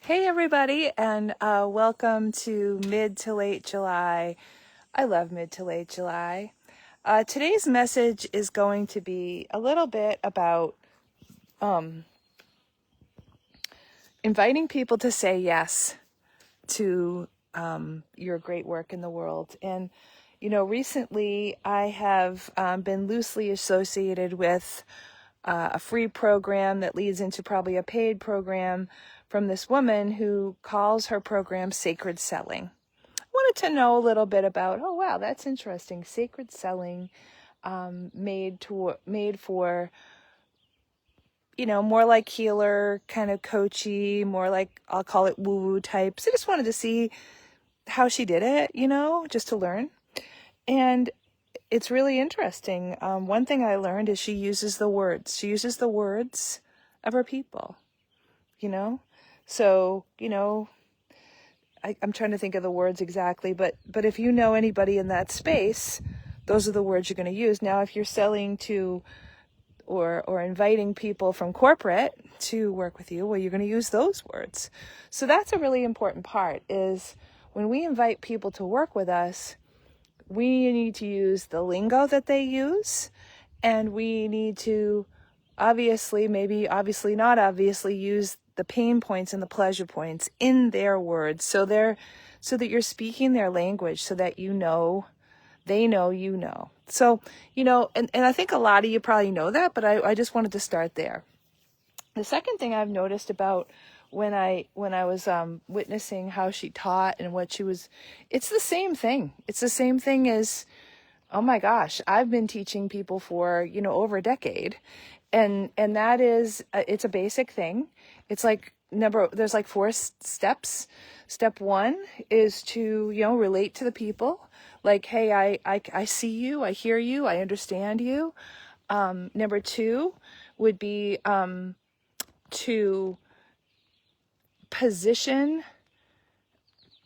Hey everybody, and welcome to Mid to Late July. I love Mid to Late July. Today's message is going to be a little bit about inviting people to say yes to your great work in the world. And, recently I have been loosely associated with a free program that leads into probably a paid program from this woman who calls her program Sacred Selling. I wanted to know a little bit about, oh wow, that's interesting. Sacred Selling, made for, more like healer, kind of coachy, more like, I'll call it woo-woo types. I just wanted to see how she did it, just to learn. And it's really interesting. One thing I learned is she uses the words. She uses the words of her people, So, I'm trying to think of the words exactly, but if you know anybody in that space, those are the words you're going to use. Now, if you're selling to or inviting people from corporate to work with you, well, you're going to use those words. So that's a really important part, is when we invite people to work with us, we need to use the lingo that they use, and we need to obviously not obviously, use the pain points and the pleasure points in their words, so that you're speaking their language, so that they know. So, and I think a lot of you probably know that, but I just wanted to start there. The second thing I've noticed about when I was witnessing how she taught and what she was, it's the same thing. It's the same thing as, oh my gosh, I've been teaching people for, over a decade. And that is, it's a basic thing. It's like there's like 4 steps. Step 1 is to, relate to the people. Like, hey, I see you, I hear you, I understand you. Number 2 would be to position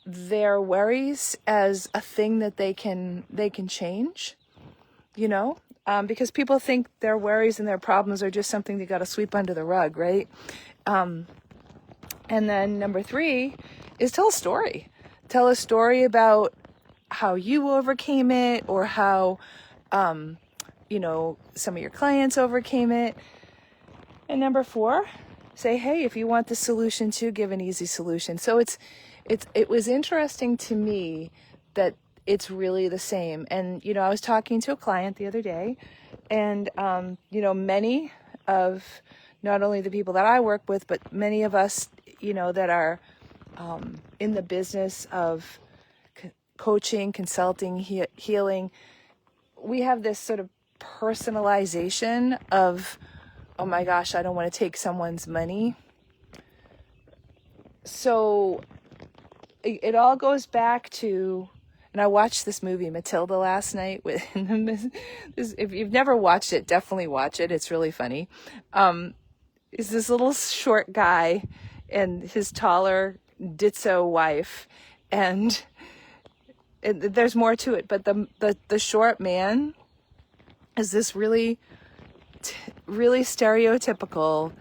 their worries as a thing that they can change, because people think their worries and their problems are just something they got to sweep under the rug, right? And then number 3 is tell a story. Tell a story about how you overcame it, or how, some of your clients overcame it. And number 4, say, hey, if you want the solution too, give an easy solution. So it was interesting to me that it's really the same. And, I was talking to a client the other day, and, many of not only the people that I work with, but many of us, that are in the business of coaching, consulting, healing, we have this sort of personalization of, oh my gosh, I don't want to take someone's money. So it all goes back to, and I watched this movie Matilda last night with, if you've never watched it, definitely watch it. It's really funny. Is this little short guy and his taller ditzo wife, and there's more to it, but the short man is this really stereotypical,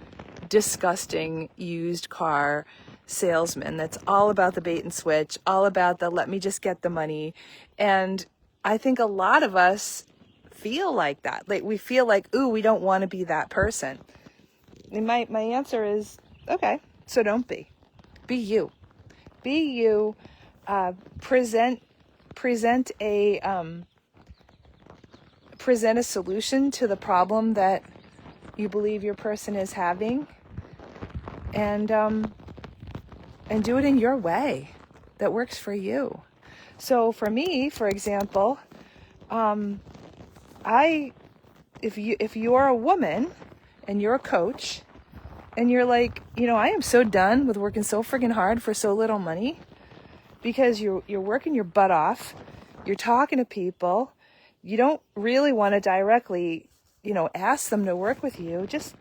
disgusting used car salesman that's all about the bait and switch, all about the let me just get the money. And I think a lot of us feel like that. Like, we feel like, ooh, we don't want to be that person. And my answer is, okay, so don't be. Be you. Be you. Present a solution to the problem that you believe your person is having, and do it in your way that works for you. So for me, for example, if you're a woman and you're a coach and you're like, I am so done with working so friggin' hard for so little money, because you're working your butt off, you're talking to people, you don't really want to directly, ask them to work with you, just,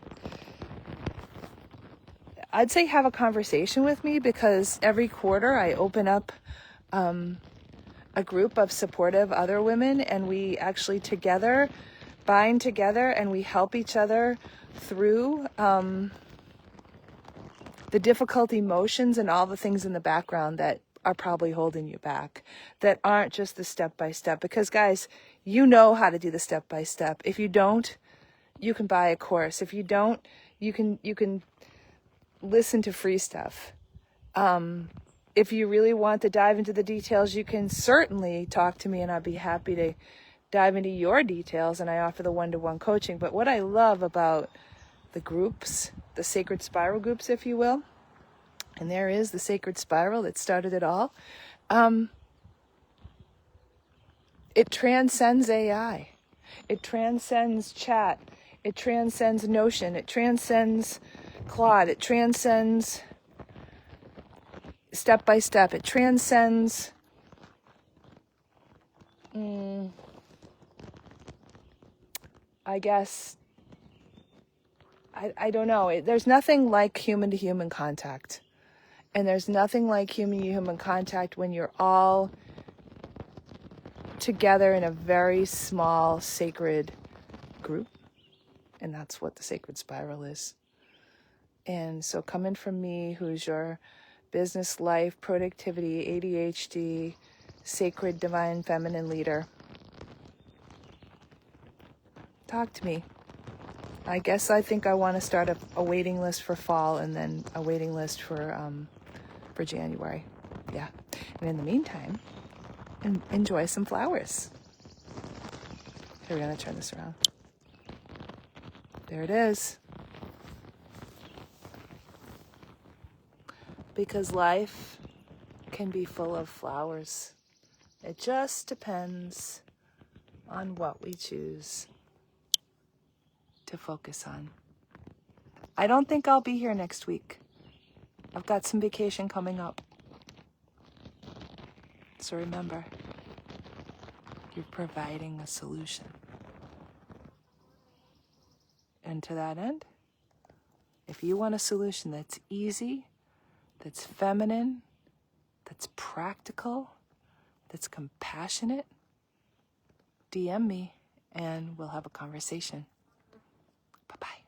I'd say have a conversation with me, because every quarter I open up a group of supportive other women, and we actually bind together, and we help each other through the difficult emotions and all the things in the background that are probably holding you back, that aren't just the step-by-step. Because guys, you know how to do the step-by-step. If you don't, you can buy a course. If you don't, you can listen to free stuff. If you really want to dive into the details, you can certainly talk to me, and I'd be happy to dive into your details, and I offer the one-to-one coaching. But what I love about the groups, the sacred spiral groups, if you will, and there is the sacred spiral that started it all, it transcends AI. It transcends chat. It transcends Notion. It transcends Claude. It transcends step by step. It transcends I guess, I don't know. There's nothing like human-to-human contact. And there's nothing like human-to-human contact when you're all together in a very small, sacred group. And that's what the sacred spiral is. And so coming from me, who's your business, life, productivity, ADHD, sacred, divine, feminine leader, talk to me. I guess I think I want to start a waiting list for fall, and then a waiting list for January. Yeah. And in the meantime, enjoy some flowers. Here, we're going to turn this around. There it is. Because life can be full of flowers. It just depends on what we choose to focus on. I don't think I'll be here next week. I've got some vacation coming up. So remember, you're providing a solution. And to that end, if you want a solution that's easy, that's feminine, that's practical, that's compassionate, DM me and we'll have a conversation. Bye-bye.